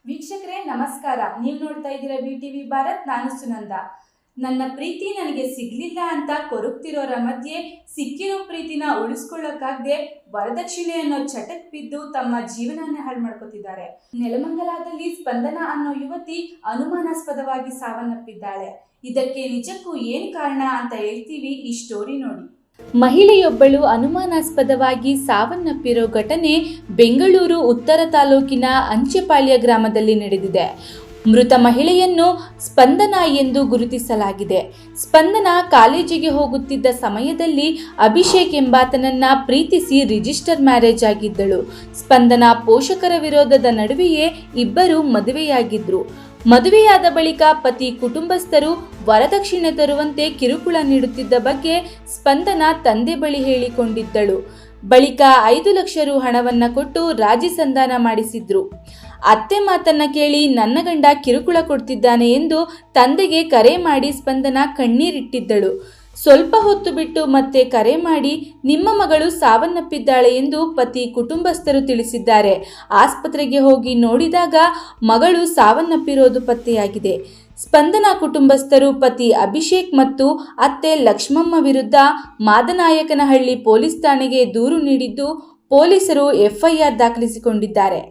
ವೀಕ್ಷಕರೇ ನಮಸ್ಕಾರ. ನೀವು ನೋಡ್ತಾ ಇದ್ದೀರಾ BTV ಭಾರತ್. ನಾನು ಸುನಂದ. ನನ್ನ ಪ್ರೀತಿ ನನಗೆ ಸಿಗ್ಲಿಲ್ಲ ಅಂತ ಕೊರಗ್ತಿರೋರ ಮಧ್ಯೆ ಸಿಕ್ಕಿರೋ ಪ್ರೀತಿನ ಉಳಿಸ್ಕೊಳ್ಳೋಕ್ಕಾಗದೆ ವರದಕ್ಷಿಣೆ ಅನ್ನೋ ಚಟಕ್ ಬಿದ್ದು ತಮ್ಮ ಜೀವನನೇ ಹಾಳು ಮಾಡ್ಕೋತಿದ್ದಾರೆ. ನೆಲಮಂಗಲದಲ್ಲಿ ಸ್ಪಂದನ ಅನ್ನೋ ಯುವತಿ ಅನುಮಾನಾಸ್ಪದವಾಗಿ ಸಾವನ್ನಪ್ಪಿದ್ದಾಳೆ. ಇದಕ್ಕೆ ನಿಜಕ್ಕೂ ಏನು ಕಾರಣ ಅಂತ ಹೇಳ್ತೀವಿ, ಈ ಸ್ಟೋರಿ ನೋಡಿ. ಮಹಿಳೆಯೊಬ್ಬಳು ಅನುಮಾನಾಸ್ಪದವಾಗಿ ಸಾವನ್ನಪ್ಪಿರೋ ಘಟನೆ ಬೆಂಗಳೂರು ಉತ್ತರ ತಾಲೂಕಿನ ಅಂಚೆಪಾಳ್ಯ ಗ್ರಾಮದಲ್ಲಿ ನಡೆದಿದೆ. ಮೃತ ಮಹಿಳೆಯನ್ನು ಸ್ಪಂದನ ಎಂದು ಗುರುತಿಸಲಾಗಿದೆ. ಸ್ಪಂದನ ಕಾಲೇಜಿಗೆ ಹೋಗುತ್ತಿದ್ದ ಸಮಯದಲ್ಲಿ ಅಭಿಷೇಕ್ ಎಂಬಾತನನ್ನ ಪ್ರೀತಿಸಿ ರಿಜಿಸ್ಟರ್ ಮ್ಯಾರೇಜ್ ಆಗಿದ್ದಳು. ಸ್ಪಂದನ ಪೋಷಕರ ವಿರೋಧದ ನಡುವೆಯೇ ಇಬ್ಬರು ಮದುವೆಯಾಗಿದ್ರು. ಮದುವೆಯಾದ ಬಳಿಕ ಪತಿ ಕುಟುಂಬಸ್ಥರು ವರದಕ್ಷಿಣೆ ತರುವಂತೆ ಕಿರುಕುಳ ನೀಡುತ್ತಿದ್ದ ಬಗ್ಗೆ ಸ್ಪಂದನ ತಂದೆ ಬಳಿ ಹೇಳಿಕೊಂಡಿದ್ದಳು. ಬಳಿಕ 5 ಲಕ್ಷ ರು ಹಣವನ್ನು ಕೊಟ್ಟು ರಾಜಿ ಸಂಧಾನ ಮಾಡಿಸಿದ್ರು. ಅತ್ತೆ ಮಾತನ್ನ ಕೇಳಿ ನನ್ನ ಗಂಡ ಕಿರುಕುಳ ಕೊಡ್ತಿದ್ದಾನೆ ಎಂದು ತಂದೆಗೆ ಕರೆ ಮಾಡಿ ಸ್ಪಂದನ ಕಣ್ಣೀರಿಟ್ಟಿದ್ದಳು. ಸ್ವಲ್ಪ ಹೊತ್ತು ಬಿಟ್ಟು ಮತ್ತೆ ಕರೆ ಮಾಡಿ ನಿಮ್ಮ ಮಗಳು ಸಾವನ್ನಪ್ಪಿದ್ದಾಳೆ ಎಂದು ಪತಿ ಕುಟುಂಬಸ್ಥರು ತಿಳಿಸಿದ್ದಾರೆ. ಆಸ್ಪತ್ರೆಗೆ ಹೋಗಿ ನೋಡಿದಾಗ ಮಗಳು ಸಾವನ್ನಪ್ಪಿರೋದು ಪತ್ತೆಯಾಗಿದೆ. ಸ್ಪಂದನ ಕುಟುಂಬಸ್ಥರು ಪತಿ ಅಭಿಷೇಕ್ ಮತ್ತು ಅತ್ತೆ ಲಕ್ಷ್ಮಮ್ಮ ವಿರುದ್ಧ ಮಾದನಾಯಕನಹಳ್ಳಿ ಪೊಲೀಸ್ ಠಾಣೆಗೆ ದೂರು ನೀಡಿದ್ದು ಪೊಲೀಸರು FIR ದಾಖಲಿಸಿಕೊಂಡಿದ್ದಾರೆ.